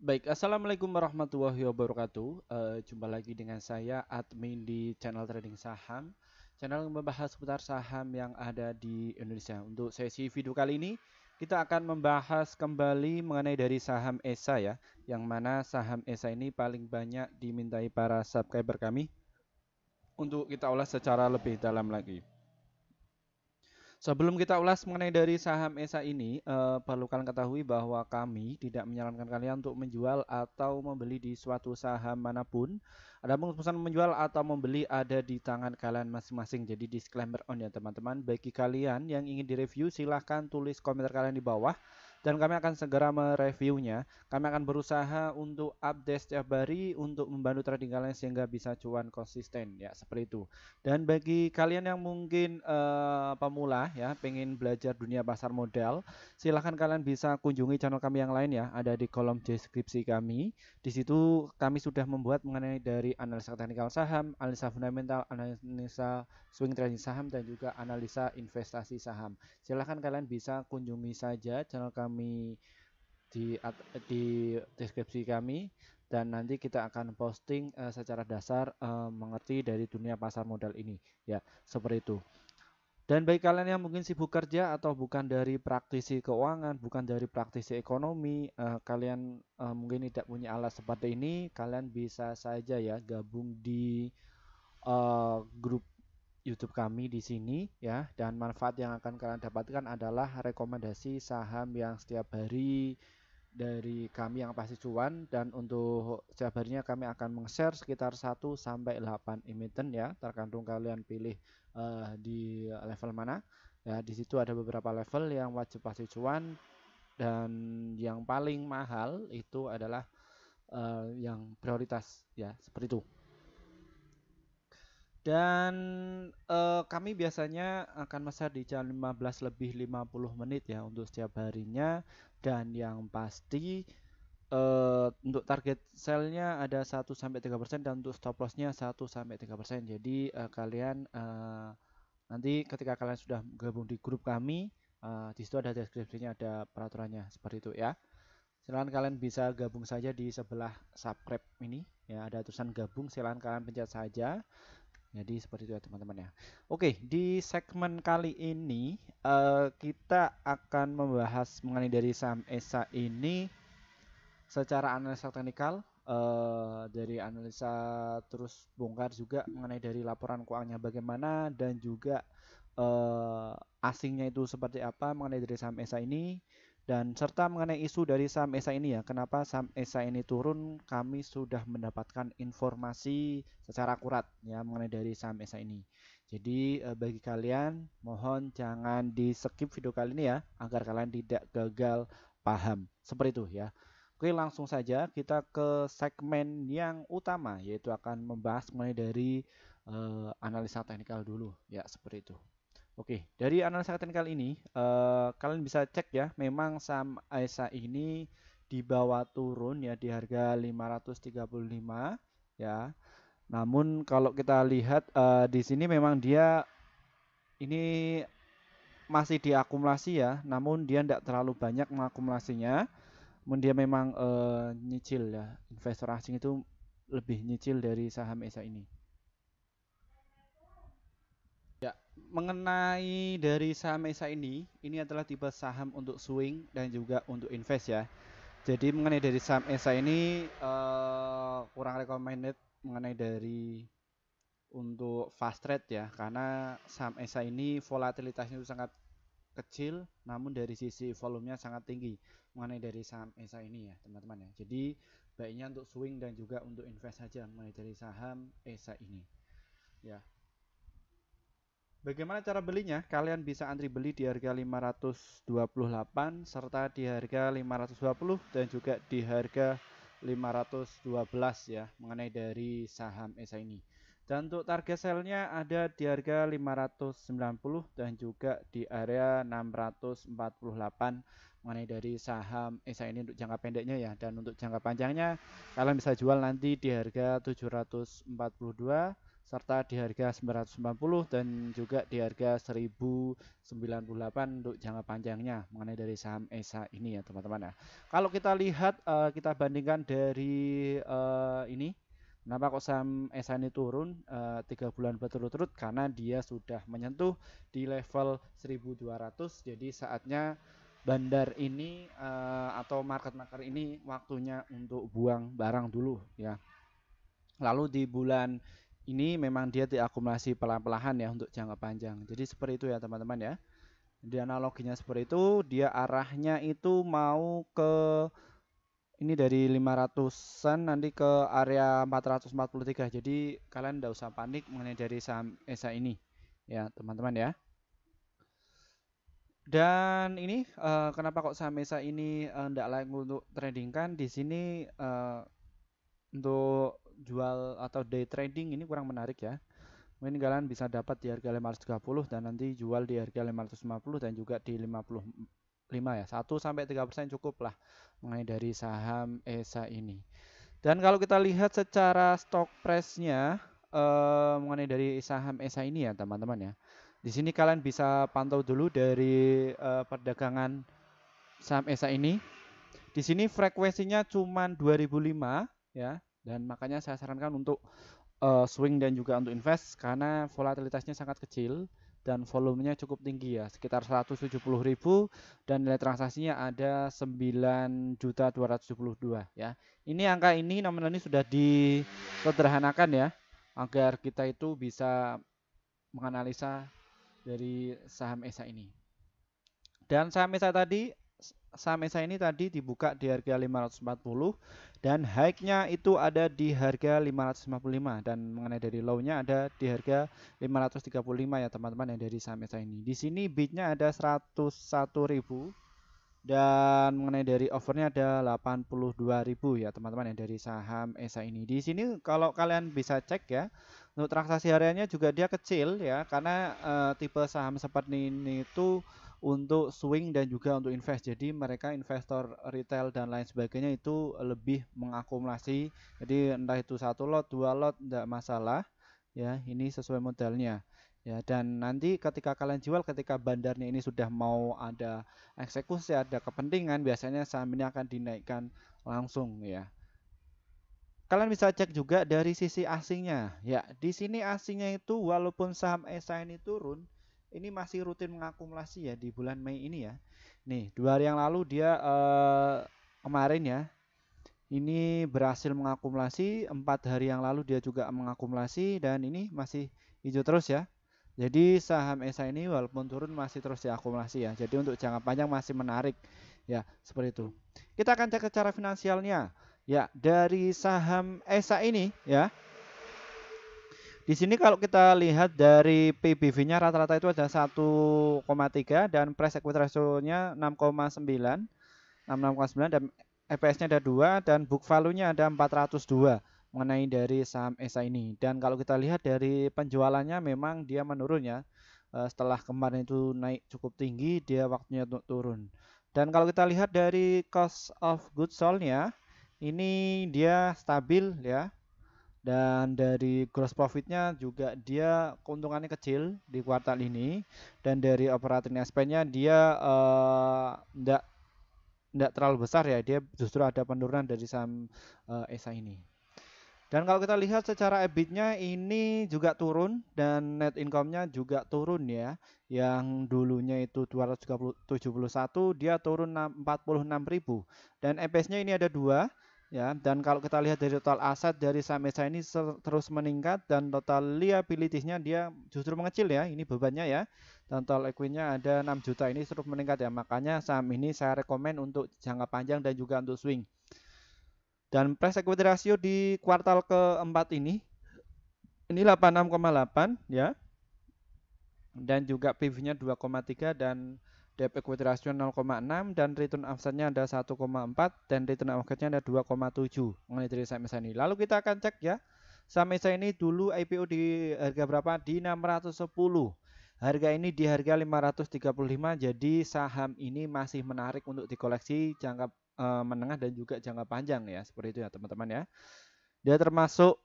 Baik, assalamualaikum warahmatullahi wabarakatuh. Jumpa lagi dengan saya, admin di channel trading saham, channel yang membahas seputar saham yang ada di Indonesia. Untuk sesi video kali ini, kita akan membahas kembali mengenai dari saham ESA ya, yang mana saham ESA ini paling banyak dimintai para subscriber kami untuk kita ulas secara lebih dalam lagi. Sebelum kita ulas mengenai dari saham ESA ini, perlu kalian ketahui bahwa kami tidak menyarankan kalian untuk menjual atau membeli di suatu saham manapun. Adapun keputusan menjual atau membeli ada di tangan kalian masing-masing. Jadi disclaimer on ya teman-teman. Bagi kalian yang ingin direview, silahkan tulis komentar kalian di bawah. Dan kami akan segera mereviewnya. Kami akan berusaha untuk update setiap hari untuk membantu trading kalian sehingga bisa cuan konsisten ya seperti itu. Dan bagi kalian yang mungkin pemula ya, pengen belajar dunia pasar modal, silahkan kalian bisa kunjungi channel kami yang lain ya, ada di kolom deskripsi kami. Di situ kami sudah membuat mengenai dari analisa teknikal saham, analisa fundamental, analisa swing trading saham dan juga analisa investasi saham. Silahkan kalian bisa kunjungi saja channel kami di deskripsi kami dan nanti kita akan posting secara dasar mengerti dari dunia pasar modal ini ya seperti itu. Dan bagi kalian yang mungkin sibuk kerja atau bukan dari praktisi keuangan, bukan dari praktisi ekonomi, kalian mungkin tidak punya alat seperti ini, kalian bisa saja ya gabung di grup YouTube kami di sini ya, dan manfaat yang akan kalian dapatkan adalah rekomendasi saham yang setiap hari dari kami yang pasti cuan, dan untuk setiap harinya kami akan meng-share sekitar 1 sampai 8 emiten ya, tergantung kalian pilih di level mana. Ya, di situ ada beberapa level yang wajib pasti cuan dan yang paling mahal itu adalah yang prioritas ya, seperti itu. Dan kami biasanya akan mesa di jam 15 lebih 50 menit ya untuk setiap harinya, dan yang pasti untuk target sell-nya ada 1 sampai 3% dan untuk stop loss-nya 1 sampai 3%. Jadi kalian nanti ketika kalian sudah gabung di grup kami, di situ ada deskripsinya, ada peraturannya seperti itu ya. Silahkan kalian bisa gabung saja di sebelah subscribe ini ya, ada tulisan gabung, silahkan kalian pencet saja. Jadi seperti itu ya teman-teman ya. Oke, di segmen kali ini kita akan membahas mengenai dari saham ESA ini secara analisa teknikal, dari analisa, terus bongkar juga mengenai dari laporan keuangannya bagaimana, dan juga asingnya itu seperti apa mengenai dari saham ESA ini, dan serta mengenai isu dari saham ESA ini ya, kenapa saham ESA ini turun. Kami sudah mendapatkan informasi secara akurat ya mengenai dari saham ESA ini. Jadi bagi kalian mohon jangan di skip video kali ini ya, agar kalian tidak gagal paham seperti itu ya. Oke, langsung saja kita ke segmen yang utama, yaitu akan membahas mengenai dari analisa teknikal dulu ya, seperti itu. Oke, dari analisa teknikal ini kalian bisa cek ya, memang saham ASA ini di bawah turun ya di harga 535 ya. Namun kalau kita lihat di sini memang dia ini masih diakumulasi ya, namun dia tidak terlalu banyak mengakumulasinya. Dia memang nyicil ya, investor asing itu lebih nyicil dari saham ESA ini. Ya, mengenai dari saham ESA ini adalah tipe saham untuk swing dan juga untuk invest ya. Jadi mengenai dari saham ESA ini kurang recommended mengenai dari untuk fast trade ya, karena saham ESA ini volatilitasnya itu sangat kecil, namun dari sisi volumenya sangat tinggi mengenai dari saham ESA ini ya teman-teman ya. Jadi baiknya untuk swing dan juga untuk invest saja mengenai dari saham ESA ini ya. Bagaimana cara belinya? Kalian bisa antri beli di harga 528 serta di harga 520 dan juga di harga 512 ya mengenai dari saham ESA ini. Dan untuk target sell-nya ada di harga 590 dan juga di area 648 mengenai dari saham ESA ini untuk jangka pendeknya ya. Dan untuk jangka panjangnya kalian bisa jual nanti di harga 742 serta di harga 990 dan juga di harga 1098 untuk jangka panjangnya mengenai dari saham ESA ini ya teman-teman ya. Kalau kita lihat kita bandingkan dari ini, kenapa kok saham ESA ini turun 3 bulan berturut-turut, karena dia sudah menyentuh di level 1200. Jadi saatnya bandar ini atau market maker ini waktunya untuk buang barang dulu ya. Lalu di bulan ini memang dia diakumulasi pelan-pelan ya untuk jangka panjang. Jadi seperti itu ya teman-teman ya. Di analoginya seperti itu, dia arahnya itu mau ke ini dari 500-an nanti ke area 443. Jadi kalian tidak usah panik mengenai dari saham ESA ini ya teman-teman ya. Dan ini kenapa kok saham ESA ini tidak layak untuk trading kan? Di sini untuk jual atau day trading ini kurang menarik ya. Mungkin kalian bisa dapat di harga 530 dan nanti jual di harga 550 dan juga di 55 ya. 1-3% cukup lah mengenai dari saham ESA ini. Dan kalau kita lihat secara stock price-nya mengenai dari saham ESA ini ya teman-teman ya. Di sini kalian bisa pantau dulu dari perdagangan saham ESA ini. Di sini frekuensinya cuma 2005 ya, dan makanya saya sarankan untuk swing dan juga untuk invest karena volatilitasnya sangat kecil dan volumenya cukup tinggi ya, sekitar 170.000 dan nilai transaksinya ada 9.272 ya. Ini angka ini nominal ini sudah disederhanakan ya agar kita itu bisa menganalisa dari saham ESA ini. Dan saham ESA ini tadi dibuka di harga 540 dan high-nya itu ada di harga 555 dan mengenai dari low-nya ada di harga 535 ya teman-teman yang dari saham ESA ini. Di sini bid-nya ada 101.000 dan mengenai dari offernya ada 82.000 ya teman-teman yang dari saham ESA ini. Di sini kalau kalian bisa cek ya, untuk transaksi hariannya juga dia kecil ya, karena tipe saham seperti ini itu untuk swing dan juga untuk invest. Jadi mereka investor retail dan lain sebagainya itu lebih mengakumulasi. Jadi entah itu 1 lot, 2 lot tidak masalah ya, ini sesuai modalnya. Ya, dan nanti ketika kalian jual, ketika bandarnya ini sudah mau ada eksekusi, ada kepentingan, biasanya saham ini akan dinaikkan langsung ya. Kalian bisa cek juga dari sisi asingnya. Ya, di sini asingnya itu walaupun saham ESA ini turun, ini masih rutin mengakumulasi ya di bulan Mei ini ya. Nih, 2 hari yang lalu dia kemarin ya, ini berhasil mengakumulasi. 4 hari yang lalu dia juga mengakumulasi dan ini masih hijau terus ya. Jadi saham ESA ini walaupun turun masih terus diakumulasi ya. Jadi untuk jangka panjang masih menarik ya, seperti itu. Kita akan cek secara finansialnya. Ya, dari saham ESA ini ya. Di sini kalau kita lihat dari PBV-nya rata-rata itu ada 1,3 dan price equity ratio-nya 6,9 dan EPS-nya ada 2 dan book value-nya ada 402 mengenai dari saham ESA ini. Dan kalau kita lihat dari penjualannya memang dia menurun ya. Setelah kemarin itu naik cukup tinggi, dia waktunya untuk turun. Dan kalau kita lihat dari cost of goods sold-nya, ini dia stabil ya, dan dari gross profitnya juga dia keuntungannya kecil di kuartal ini, dan dari operating expense-nya dia tidak terlalu besar ya, dia justru ada penurunan dari saham ESA ini. Dan kalau kita lihat secara EBIT-nya ini juga turun dan net income-nya juga turun ya. Yang dulunya itu 271 dia turun 46.000 dan EPS-nya ini ada 2 ya. Dan kalau kita lihat dari total aset dari saham ESA ini terus meningkat dan total liabilities-nya dia justru mengecil ya. Ini bebannya ya. Dan total equity-nya ada 6 juta, ini terus meningkat ya. Makanya saham ini saya rekomen untuk jangka panjang dan juga untuk swing. Dan price equity ratio di kuartal keempat ini 86,8 ya. Dan juga PV-nya 2,3 dan debt equity ratio 0,6 dan return on asset-nya ada 1,4 dan return on market-nya ada 2,7 mengenai dari saham ESA ini. Lalu kita akan cek ya. Saham ESA ini dulu IPO di harga berapa? Di 610. Harga ini di harga 535. Jadi saham ini masih menarik untuk dikoleksi jangka menengah dan juga jangka panjang ya, seperti itu ya teman-teman ya. Dia termasuk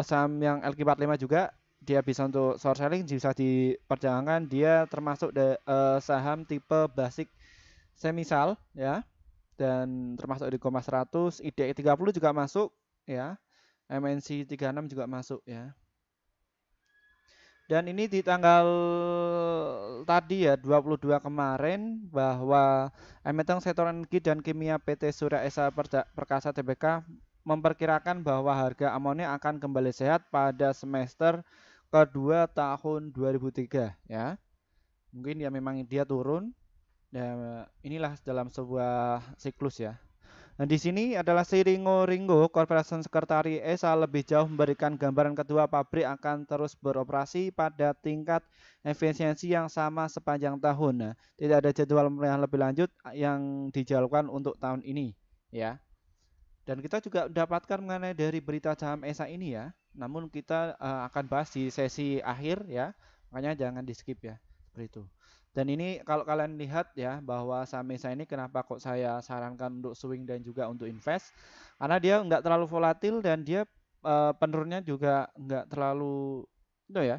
saham yang LQ45 juga. Dia bisa untuk short selling, bisa diperdagangkan. Dia termasuk saham tipe basic semisal ya, dan termasuk di Kompas 100, IDX 30 juga masuk ya. MNC 36 juga masuk ya. Dan ini di tanggal tadi ya 22 kemarin bahwa emiten sektor energi dan kimia PT Surya Esa Perkasa Tbk memperkirakan bahwa harga amonia akan kembali sehat pada semester kedua tahun 2003 ya. Mungkin ya memang dia turun. Ya, inilah dalam sebuah siklus ya. Nah, di sini adalah si Ringo Ringo, Corporation Secretary ESA lebih jauh memberikan gambaran kedua pabrik akan terus beroperasi pada tingkat efisiensi yang sama sepanjang tahun. Nah, tidak ada jadwal pemeliharaan lebih lanjut yang dijadwalkan untuk tahun ini, ya. Dan kita juga mendapatkan mengenai dari berita saham ESA ini ya. Namun kita akan bahas di sesi akhir ya. Makanya jangan di skip ya. Seperti itu. Dan ini kalau kalian lihat ya bahwa saham ESA ini kenapa kok saya sarankan untuk swing dan juga untuk invest. Karena dia nggak terlalu volatil dan dia penurunnya juga nggak terlalu itu ya.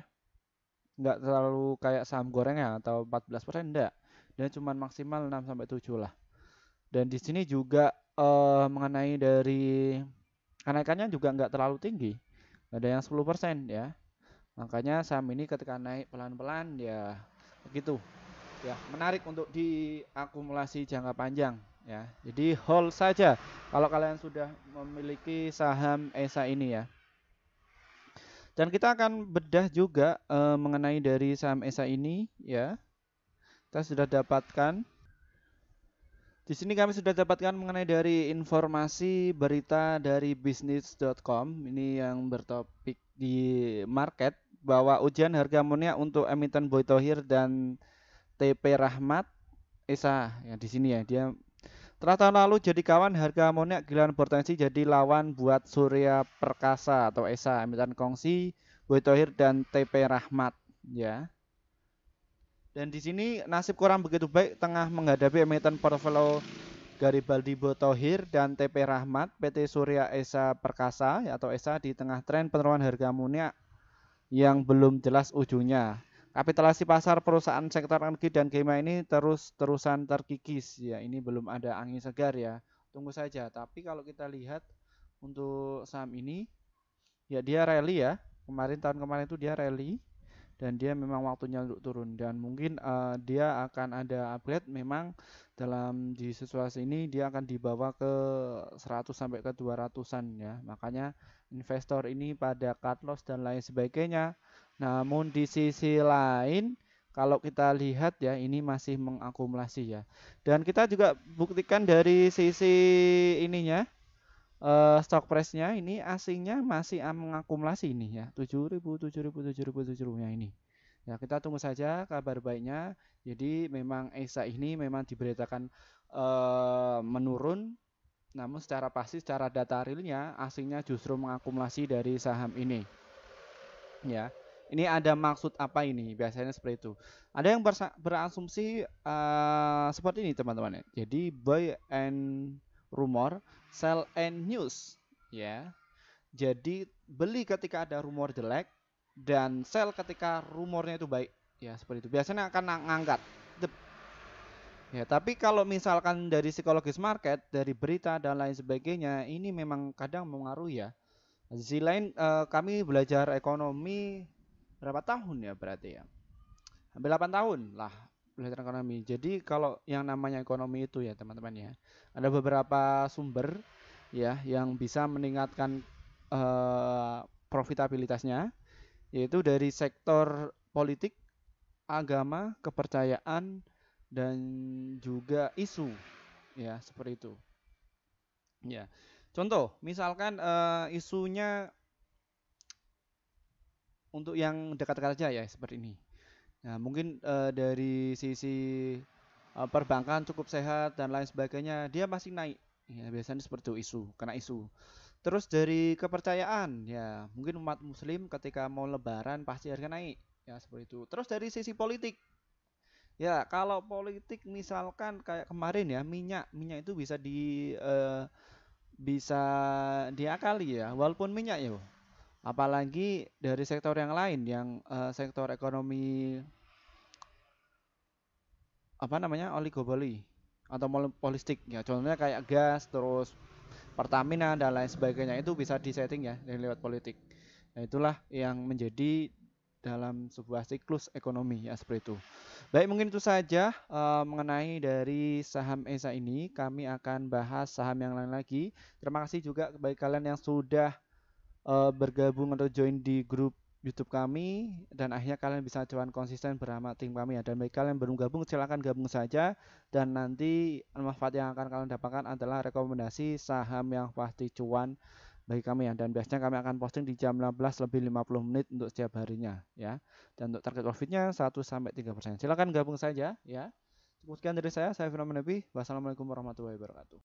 Nggak terlalu kayak saham goreng ya atau 14% enggak. Dia cuma maksimal 6 sampai 7 lah. Dan di sini juga mengenai dari kenaikannya juga nggak terlalu tinggi. Ada yang 10% ya. Makanya saham ini ketika naik pelan-pelan ya begitu. Ya, menarik untuk diakumulasi jangka panjang ya. Jadi hold saja kalau kalian sudah memiliki saham ESA ini ya. Dan kita akan bedah juga mengenai dari saham ESA ini ya. Kita sudah dapatkan di sini kami sudah dapatkan mengenai dari informasi berita dari bisnis.com ini yang bertopik di market bahwa ujian harga amonia untuk emiten Boy Thohir dan TP Rahmat ESA ya di sini ya dia setelah tahun lalu jadi kawan harga amonia giliran berpotensi jadi lawan buat Surya Perkasa atau ESA emiten kongsi Boy Thohir dan TP Rahmat ya. Dan di sini nasib kurang begitu baik tengah menghadapi emiten portfolio Garibaldi Thohir dan TP Rahmat PT Surya Esa Perkasa atau ESA di tengah tren penurunan harga amonia yang belum jelas ujungnya. Kapitalisasi pasar perusahaan sektor energi dan kimia ini terus-terusan terkikis ya. Ini belum ada angin segar ya. Tunggu saja. Tapi kalau kita lihat untuk saham ini ya dia rally ya. Tahun kemarin itu dia rally dan dia memang waktunya untuk turun dan mungkin dia akan ada upgrade memang dalam di situasi ini dia akan dibawa ke 100 sampai ke 200-an ya. Makanya investor ini pada cut loss dan lain sebagainya. Namun di sisi lain kalau kita lihat ya ini masih mengakumulasi ya. Dan kita juga buktikan dari sisi ininya stock price-nya ini asingnya masih mengakumulasi ini ya 7.000 7.000 ini ya kita tunggu saja kabar baiknya. Jadi memang ESA ini memang diberitakan menurun namun secara pasti secara data realnya asingnya justru mengakumulasi dari saham ini ya. Ini ada maksud apa ini biasanya seperti itu, ada yang berasumsi seperti ini teman-teman ya. Jadi buy and rumor, sell and news ya. Jadi beli ketika ada rumor jelek dan sell ketika rumornya itu baik ya, seperti itu biasanya akan ngangkat ya. Tapi kalau misalkan dari psikologis market dari berita dan lain sebagainya ini memang kadang mengaruhi ya. Di sisi lain kami belajar ekonomi berapa tahun ya berarti ya, hampir 8 tahun lah belajar ekonomi. Jadi kalau yang namanya ekonomi itu ya teman-teman ya, ada beberapa sumber ya yang bisa meningkatkan profitabilitasnya, yaitu dari sektor politik, agama, kepercayaan, dan juga isu ya seperti itu ya. Contoh misalkan isunya untuk yang dekat-dekat aja ya seperti ini. Nah, mungkin dari sisi perbankan cukup sehat dan lain sebagainya, dia masih naik. Ya, biasanya seperti itu isu, kena isu. Terus dari kepercayaan, ya mungkin umat Muslim ketika mau Lebaran pasti harga naik, ya seperti itu. Terus dari sisi politik, ya kalau politik misalkan kayak kemarin ya minyak itu bisa bisa diakali ya, walaupun minyak ya. Apalagi dari sektor yang lain yang sektor ekonomi apa namanya oligopoli atau monopolistik ya. Contohnya kayak gas, terus Pertamina dan lain sebagainya itu bisa disetting ya dari lewat politik. Nah, itulah yang menjadi dalam sebuah siklus ekonomi ya seperti itu. Baik, mungkin itu saja mengenai dari saham ESA ini. Kami akan bahas saham yang lain lagi. Terima kasih juga bagi kalian yang sudah bergabung atau join di grup YouTube kami dan akhirnya kalian bisa cuan konsisten bersama tim kami ya. Dan bagi kalian yang belum gabung silahkan gabung saja dan nanti manfaat yang akan kalian dapatkan adalah rekomendasi saham yang pasti cuan bagi kami ya. Dan biasanya kami akan posting di jam 16 lebih 50 menit untuk setiap harinya ya. Dan untuk target profitnya 1-3%. Silahkan gabung saja ya. Sekian dari saya Firman Nabi. Wassalamualaikum warahmatullahi wabarakatuh.